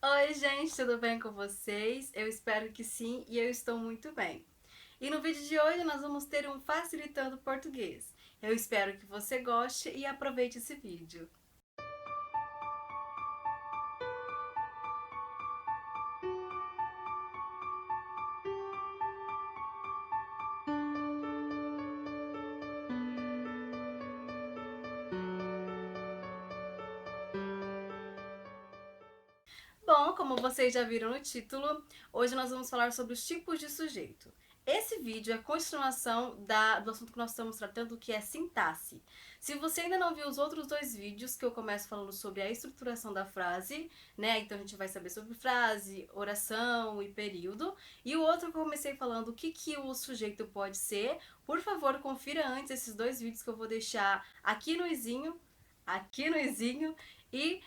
Oi, gente, tudo bem com vocês? Eu espero que sim e eu estou muito bem. E no vídeo de hoje nós vamos ter um Facilitando Português. Eu espero que você goste e aproveite esse vídeo. Bom, como vocês já viram no título, hoje nós vamos falar sobre os tipos de sujeito. Esse vídeo é a continuação do assunto que nós estamos tratando, que é sintaxe. Se você ainda não viu os outros dois vídeos, que eu começo falando sobre a estruturação da frase, né? Então a gente vai saber sobre frase, oração e período. E o outro que eu comecei falando o que o sujeito pode ser. Por favor, confira antes esses dois vídeos que eu vou deixar aqui no izinho e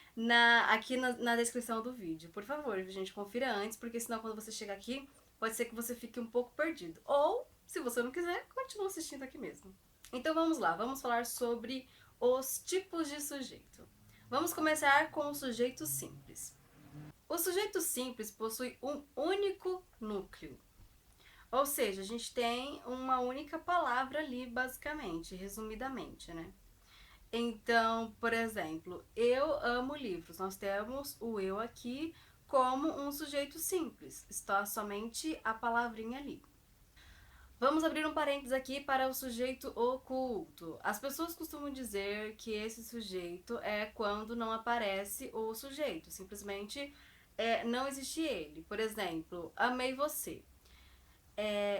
aqui na descrição do vídeo. Por favor, gente, confira antes, porque senão quando você chegar aqui, pode ser que você fique um pouco perdido. Ou, se você não quiser, continua assistindo aqui mesmo. Então vamos lá, vamos falar sobre os tipos de sujeito. Vamos começar com o sujeito simples. O sujeito simples possui um único núcleo. Ou seja, a gente tem uma única palavra ali, basicamente, resumidamente, né? Então, por exemplo, eu amo livros. Nós temos o eu aqui como um sujeito simples. Está somente a palavrinha ali. Vamos abrir um parênteses aqui para o sujeito oculto. As pessoas costumam dizer que esse sujeito é quando não aparece o sujeito, simplesmente não existe ele. Por exemplo, amei você.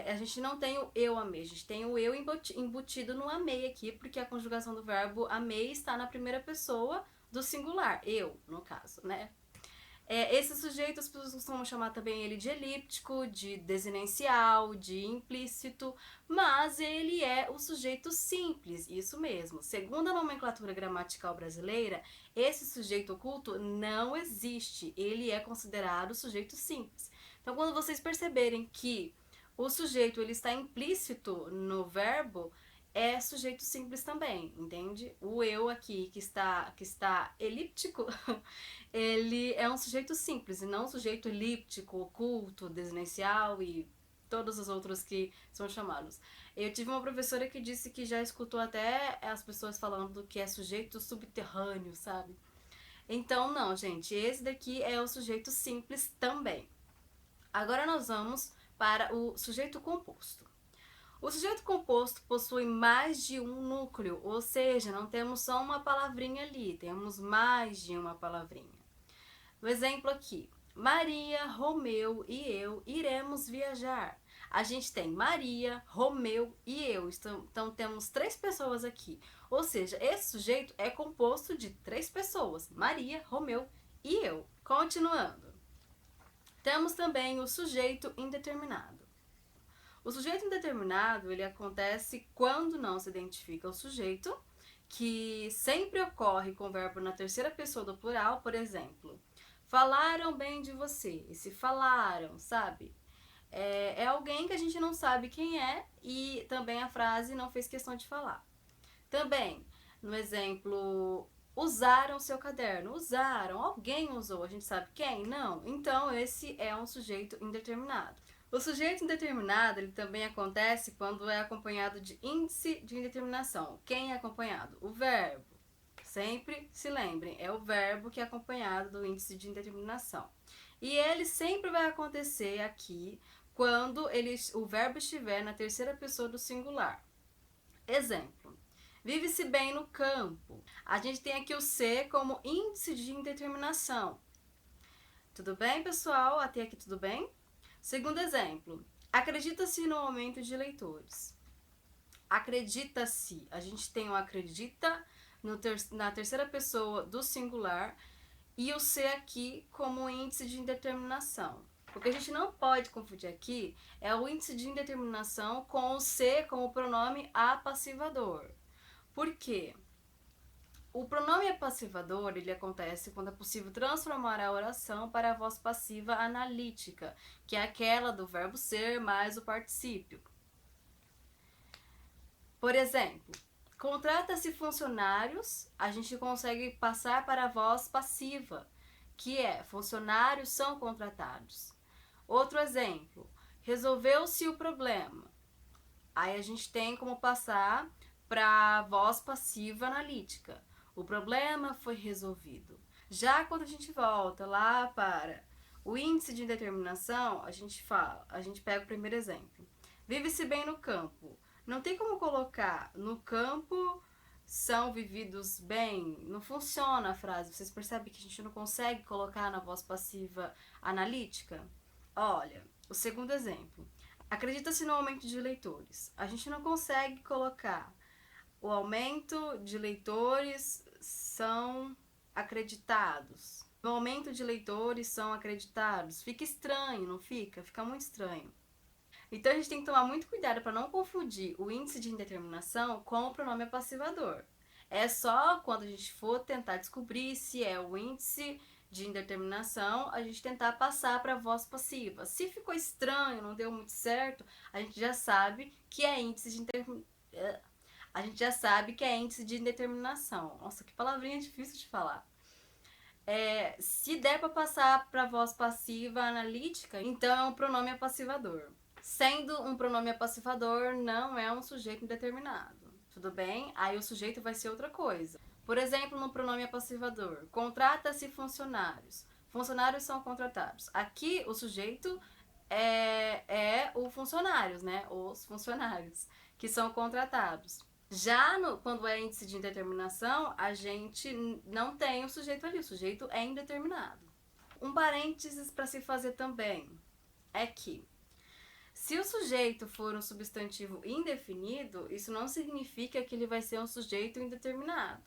A gente não tem o eu amei, a gente tem o eu embutido no amei aqui, porque a conjugação do verbo amei está na primeira pessoa do singular, eu, no caso, né? Esse sujeito as pessoas costumam chamar também ele de elíptico, de desinencial, de implícito, mas ele é o sujeito simples, isso mesmo. Segundo a nomenclatura gramatical brasileira, esse sujeito oculto não existe, ele é considerado sujeito simples. Então, quando vocês perceberem que o sujeito ele está implícito no verbo, é sujeito simples também, entende? O eu aqui que está elíptico, ele é um sujeito simples e não um sujeito elíptico, oculto, desinencial e todos os outros que são chamados. Eu tive uma professora que disse que já escutou até as pessoas falando que é sujeito subterrâneo, sabe? Então, não, gente, esse daqui é o sujeito simples também. Agora nós vamos para o sujeito composto. O sujeito composto possui mais de um núcleo, ou seja, não temos só uma palavrinha ali, temos mais de uma palavrinha. O exemplo aqui: Maria, Romeu e eu iremos viajar. A gente tem Maria, Romeu e eu. Então temos três pessoas aqui. Ou seja, esse sujeito é composto de três pessoas: Maria, Romeu e eu. Continuando. Temos também o sujeito indeterminado. O sujeito indeterminado, ele acontece quando não se identifica o sujeito, que sempre ocorre com o verbo na terceira pessoa do plural, por exemplo. Falaram bem de você. Esse falaram, sabe? É alguém que a gente não sabe quem é e também a frase não fez questão de falar. Também, no exemplo, usaram seu caderno. Usaram, alguém usou, a gente sabe quem? Não. Então, esse é um sujeito indeterminado. O sujeito indeterminado ele também acontece quando é acompanhado de índice de indeterminação. Quem é acompanhado? O verbo. Sempre se lembrem, é o verbo que é acompanhado do índice de indeterminação. E ele sempre vai acontecer aqui quando o verbo estiver na terceira pessoa do singular. Exemplo: vive-se bem no campo. A gente tem aqui o ser como índice de indeterminação. Tudo bem, pessoal? Até aqui tudo bem? Segundo exemplo: acredita-se no aumento de leitores. Acredita-se. A gente tem o acredita na terceira pessoa do singular e o ser aqui como índice de indeterminação. O que a gente não pode confundir aqui é o índice de indeterminação com o ser como pronome apassivador. Por quê? O pronome apassivador ele acontece quando é possível transformar a oração para a voz passiva analítica, que é aquela do verbo ser mais o particípio. Por exemplo, contrata-se funcionários, a gente consegue passar para a voz passiva, que é funcionários são contratados. Outro exemplo, resolveu-se o problema. Aí a gente tem como passar para voz passiva analítica. O problema foi resolvido. Já quando a gente volta lá para o índice de indeterminação, a gente pega o primeiro exemplo. Vive-se bem no campo. Não tem como colocar no campo são vividos bem. Não funciona a frase. Vocês percebem que a gente não consegue colocar na voz passiva analítica? Olha, o segundo exemplo. Acredita-se no aumento de leitores. A gente não consegue colocar o aumento de leitores são acreditados. O aumento de leitores são acreditados. Fica estranho, não fica? Fica muito estranho. Então a gente tem que tomar muito cuidado para não confundir o índice de indeterminação com o pronome apassivador. É só quando a gente for tentar descobrir se é o índice de indeterminação, a gente tentar passar para a voz passiva. Se ficou estranho, não deu muito certo, a gente já sabe que é índice de a gente já sabe que é índice de indeterminação. Nossa, que palavrinha difícil de falar. Se der para passar para voz passiva analítica, então é um pronome apassivador. Sendo um pronome apassivador, não é um sujeito indeterminado. Tudo bem? Aí o sujeito vai ser outra coisa. Por exemplo, no pronome apassivador, contrata-se funcionários. Funcionários são contratados. Aqui o sujeito é o funcionários, né? Os funcionários que são contratados. Já quando é índice de indeterminação, a gente não tem o sujeito ali, o sujeito é indeterminado. Um parênteses para se fazer também é que se o sujeito for um substantivo indefinido, isso não significa que ele vai ser um sujeito indeterminado.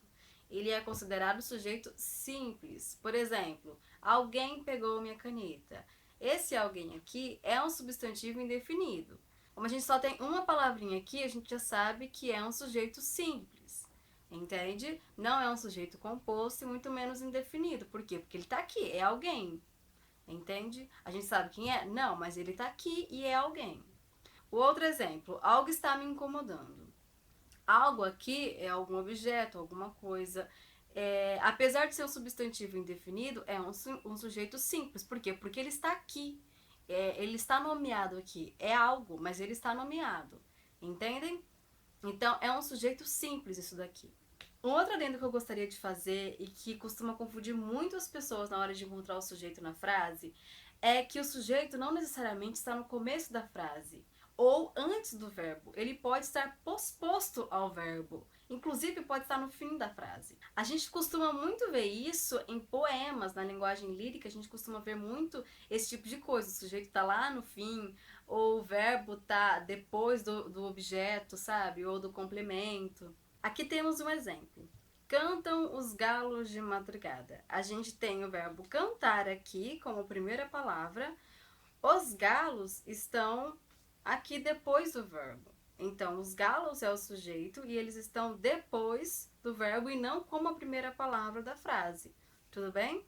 Ele é considerado sujeito simples. Por exemplo, alguém pegou minha caneta. Esse alguém aqui é um substantivo indefinido. Como a gente só tem uma palavrinha aqui, a gente já sabe que é um sujeito simples. Entende? Não é um sujeito composto e muito menos indefinido. Por quê? Porque ele está aqui, é alguém. Entende? A gente sabe quem é? Não, mas ele tá aqui e é alguém. O outro exemplo, algo está me incomodando. Algo aqui é algum objeto, alguma coisa. Apesar de ser um substantivo indefinido, é um sujeito simples. Por quê? Porque ele está aqui. Ele está nomeado aqui. É algo, mas ele está nomeado. Entendem? Então, é um sujeito simples isso daqui. Um outro adendo que eu gostaria de fazer e que costuma confundir muitas pessoas na hora de encontrar o sujeito na frase é que o sujeito não necessariamente está no começo da frase ou antes do verbo. Ele pode estar posposto ao verbo, inclusive pode estar no fim da frase. A gente costuma muito ver isso em poemas, na linguagem lírica, a gente costuma ver muito esse tipo de coisa. O sujeito está lá no fim, ou o verbo está depois do objeto, sabe? Ou do complemento. Aqui temos um exemplo. Cantam os galos de madrugada. A gente tem o verbo cantar aqui como primeira palavra. Os galos estão aqui depois do verbo. Então, os galos é o sujeito e eles estão depois do verbo e não como a primeira palavra da frase. Tudo bem?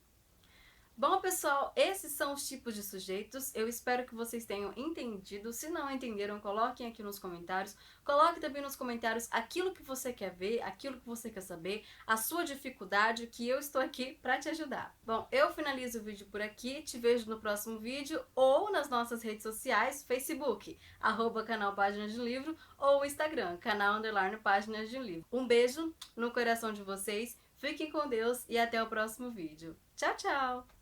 Bom, pessoal, esses são os tipos de sujeitos. Eu espero que vocês tenham entendido. Se não entenderam, coloquem aqui nos comentários. Coloque também nos comentários aquilo que você quer ver, aquilo que você quer saber, a sua dificuldade, que eu estou aqui para te ajudar. Bom, eu finalizo o vídeo por aqui. Te vejo no próximo vídeo ou nas nossas redes sociais, Facebook, @canal Páginas de Livro, ou Instagram, canal_Páginas de Livro. Um beijo no coração de vocês. Fiquem com Deus e até o próximo vídeo. Tchau, tchau!